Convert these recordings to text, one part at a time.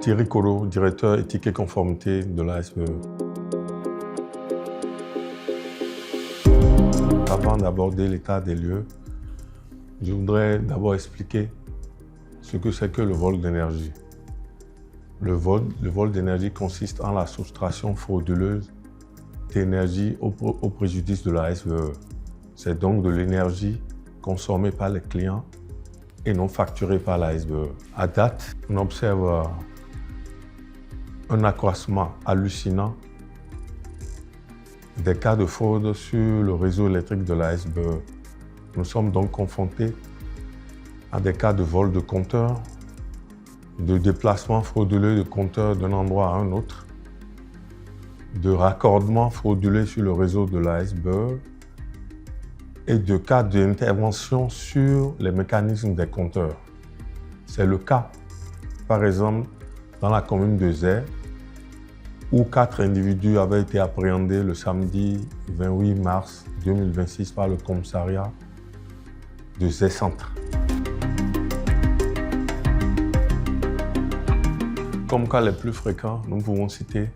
Thierry Colo, directeur éthique et conformité de la SBE. Avant d'aborder l'état des lieux, je voudrais d'abord expliquer ce que c'est que le vol d'énergie. Le vol d'énergie consiste en la soustraction frauduleuse d'énergie au préjudice de la SBE. C'est donc de l'énergie consommée par les clients et non facturée par la SBE. À date, on observe un accroissement hallucinant des cas de fraude sur le réseau électrique de la SBE. Nous sommes donc confrontés à des cas de vol de compteurs, de déplacement frauduleux de compteurs d'un endroit à un autre, de raccordement frauduleux sur le réseau de la SBE et de cas d'intervention sur les mécanismes des compteurs. C'est le cas, par exemple, dans la commune de Zay, où 4 individus avaient été appréhendés le samedi 28 mars 2026 par le commissariat de Zay Centre. Comme cas les plus fréquents, nous pouvons citer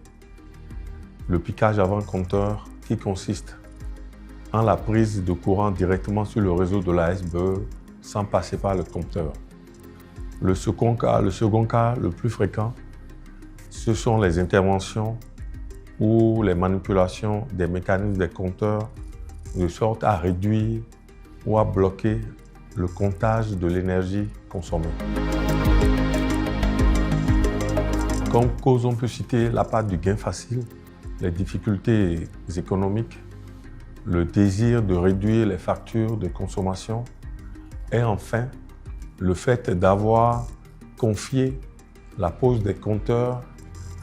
le piquage avant compteur qui consiste en la prise de courant directement sur le réseau de la SBE sans passer par le compteur. Le second cas, le plus fréquent, ce sont les interventions ou les manipulations des mécanismes des compteurs de sorte à réduire ou à bloquer le comptage de l'énergie consommée. Comme cause, on peut citer la part du gain facile, les difficultés économiques, le désir de réduire les factures de consommation et enfin le fait d'avoir confié la pose des compteurs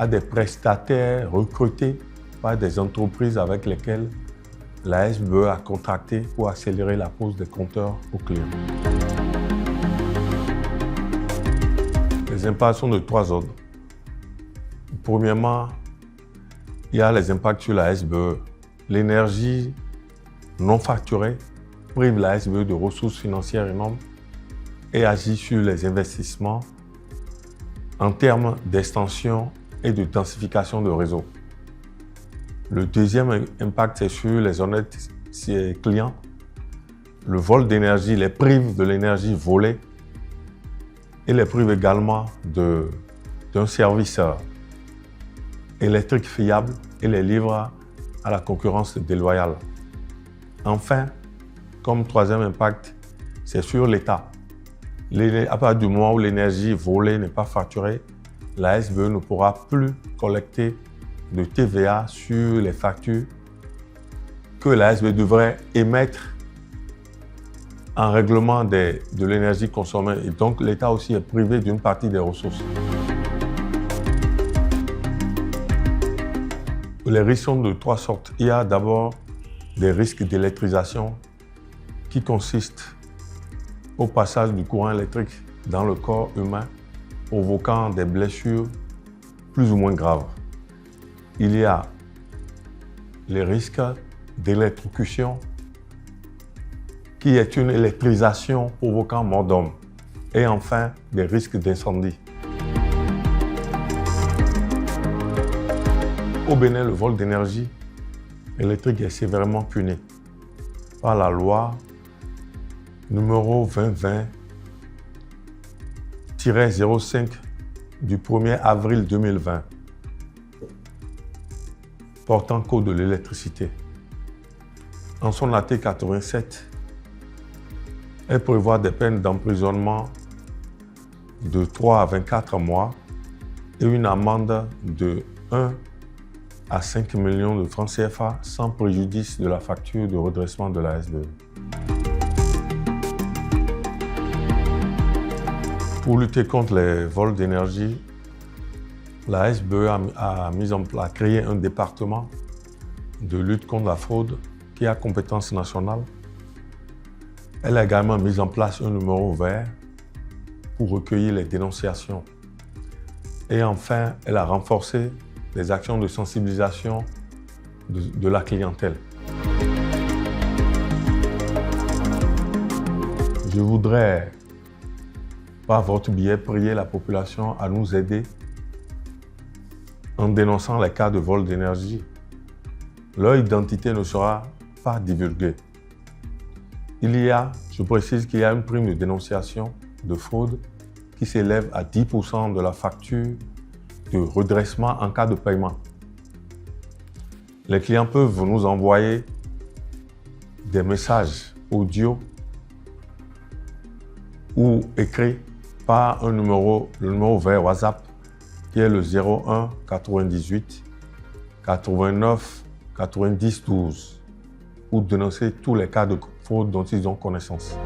à des prestataires recrutés par des entreprises avec lesquelles la SBE a contracté pour accélérer la pose des compteurs aux clients. Les impacts sont de 3 ordres. Premièrement, il y a les impacts sur la SBE. L'énergie non facturée prive la SBE de ressources financières énormes et agit sur les investissements en termes d'extension et de densification de réseau. Le deuxième impact, c'est sur les honnêtes clients. Le vol d'énergie les prive de l'énergie volée et les prive également d'un service électrique fiable et les livre à la concurrence déloyale. Enfin, comme troisième impact, c'est sur l'État. À partir du moment où l'énergie volée n'est pas facturée, la SBE ne pourra plus collecter de TVA sur les factures que la SBE devrait émettre en règlement de l'énergie consommée. Et donc, l'État aussi est privé d'une partie des ressources. Les risques sont de 3 sortes. Il y a d'abord des risques d'électrisation qui consistent au passage du courant électrique dans le corps humain, provoquant des blessures plus ou moins graves. Il y a les risques d'électrocution, qui est une électrisation provoquant mort d'homme. Et enfin, des risques d'incendie. Au Bénin, le vol d'énergie électrique est sévèrement puni par la loi numéro 2020-05 du 1er avril 2020 portant code de l'électricité. En son article 87, elle prévoit des peines d'emprisonnement de 3 à 24 mois et une amende de 1 à 5 millions de francs CFA sans préjudice de la facture de redressement de la SBE. Pour lutter contre les vols d'énergie, la SBE a créé un département de lutte contre la fraude qui a compétence nationale. Elle a également mis en place un numéro vert pour recueillir les dénonciations. Et enfin, elle a renforcé les actions de sensibilisation de la clientèle. Je voudrais, par votre biais, prier la population à nous aider en dénonçant les cas de vol d'énergie. Leur identité ne sera pas divulguée. Je précise qu'il y a une prime de dénonciation de fraude qui s'élève à 10% de la facture de redressement en cas de paiement. Les clients peuvent nous envoyer des messages audio ou écrits par le numéro vert WhatsApp qui est le 01 98 89 90 12 pour dénoncer tous les cas de fraude dont ils ont connaissance.